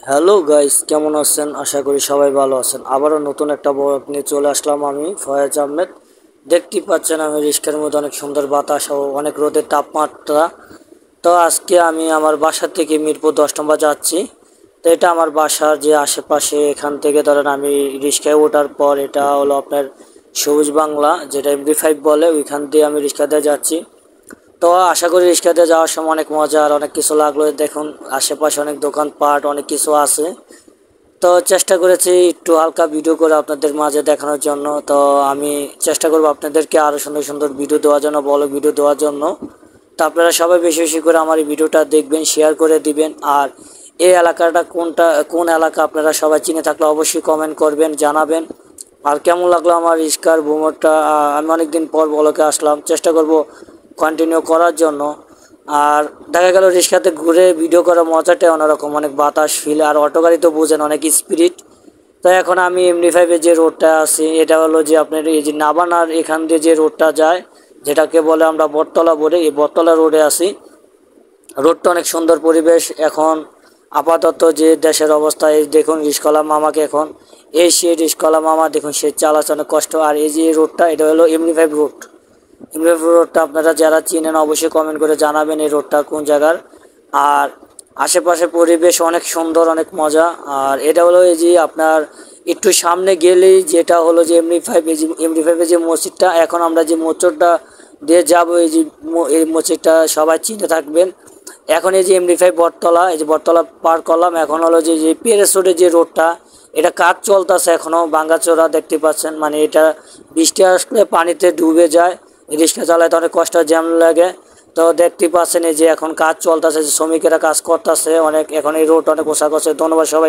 Hello guys, কেমন আছেন? আশা করি সবাই ভালো আছেন। আবারও নতুন একটা ব্লগ নিয়ে চলে আসলাম আমি, ফয়েজ আহমেদ। দেখতেই পাচ্ছেন আমি রিস্কার মধ্যে অনেক সুন্দর বাতাস ও অনেক রোদের তাপমাত্রা। তো আজকে আমি আমার বাসা থেকে মিরপুর 10 নম্বর যাচ্ছি। তো এটা আমার বাসার যে আশেপাশে, এখান থেকে ধরেন আমি রিস্কায় ওঠার পর এটা হলো আপনার সবুজ বাংলা, যেটা MD5 বলে, ওইখান দিয়ে আমি রিস্কাতে যাচ্ছি। তো আশা করি রিক্সাতে যাওয়ার সময় অনেক মজা আর অনেক কিছু লাগলো। দেখুন আশেপাশে অনেক দোকানপাট অনেক কিছু আছে। তো চেষ্টা করেছি একটু হালকা ভিডিও করে আপনাদের মাঝে দেখানোর জন্য। তো আমি চেষ্টা করবো আপনাদেরকে আরও সুন্দর সুন্দর ভিডিও দেওয়ার জন্য, বড় ভিডিও দেওয়ার জন্য। তো আপনারা সবাই বেশি বেশি করে আমার এই ভিডিওটা দেখবেন, শেয়ার করে দিবেন। আর এই এলাকাটা কোন এলাকা আপনারা সবাই চিনে থাকলে অবশ্যই কমেন্ট করবেন, জানাবেন। আর কেমন লাগলো আমার রিস্কার ভ্রমণটা। আমি অনেকদিন পর বলকে আসলাম, চেষ্টা করব কন্টিনিউ করার জন্য। আর দেখা গেল রিক্সাতে ঘুরে ভিডিও করার মজাটাই অন্যরকম, অনেক বাতাস ফিল। আর অটো গাড়ি তো বোঝেন, অনেক স্পিরিট। তো এখন আমি MD5-এর যে রোডটা আছে, এটা হলো যে আপনার এই যে নাবানার এখান দিয়ে যে রোডটা যায়, যেটাকে বলে আমরা বটতলা বলে, এই বটতলা রোডে আছি। রোডটা অনেক সুন্দর পরিবেশ। এখন আপাতত যে দেশের অবস্থা, এই দেখুন রিস্কওয়ালা মামাকে এখন, এই সে রিস্কওয়ালা মামা দেখুন, সে চালাচ্ছে অনেক কষ্ট। আর এই যে রোডটা, এটা হলো MD5 রোড। MD5 রোডটা আপনারা যারা চিনেন অবশ্যই কমেন্ট করে জানাবেন এই রোডটা কোন জায়গার। আর আশেপাশে পরিবেশ অনেক সুন্দর, অনেক মজা। আর এটা হলো এই যে আপনার একটু সামনে গেলেই যেটা হলো যে MD5 যে মসজিদটা, এখন আমরা যে মোচরটা দিয়ে যাবো, এই যে এই মসজিদটা সবাই চিনে থাকবেন। এখন এই যে MD5 বটতলা, এই যে বটতলা পার করলাম। এখন হলো যে যে পিএস রোডের যে রোডটা, এটা কাজ চলতেছে এখনো, ভাঙ্গাচোরা দেখতে পাচ্ছেন। মানে এটা বৃষ্টি আসলে পানিতে ডুবে যায়, রিক্সা চালাতে অনেক কষ্ট, জ্যাম লাগে। তো দেখতে পাচ্ছেন এই যে এখন কাজ চলতেছে, যে শ্রমিকেরা কাজ করতেছে অনেক। এখন এই রোড অনেক পোশাক আছে। ধন্যবাদ সবাই।